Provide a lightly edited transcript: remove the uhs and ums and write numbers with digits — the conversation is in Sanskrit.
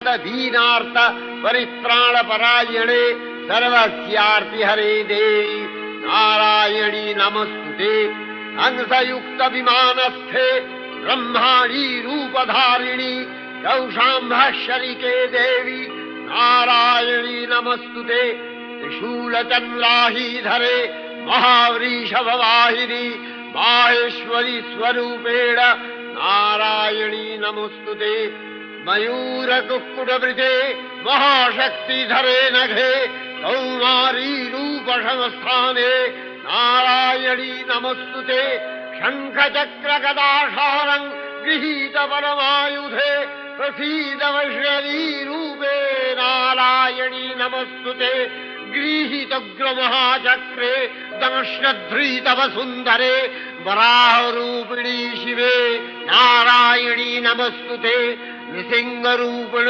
समस्त दीनार्थ परित्राण परायणे सर्वस्यार्ति हरे देवी नारायणी नमस्तुते हंसयुक्त विमानस्थे ब्रह्माणी रूपधारिणी कौशाम्भशरिके देवी नारायणी नमस्तुते त्रिशूलचन्द्राहीधरे महावृषभवाहिनी माहेश्वरी स्वरूपेण नारायणी नमस्तुते मयूरकुक्कुटवृते महाशक्तिधरे नघे कौमारी रूपसंस्थाने नारायणी नमस्तुते शङ्खचक्रगदाशारं गृहीत परमायुधे प्रसीद वैष्णवी रूपे नारायणी नमस्तुते गृहीतोग्रमहाचक्रे दंश्रध्रीतव सुन्दरे वराहरूपिणी शिवे नारायणी नमस्तुते नृसिंहरूपिण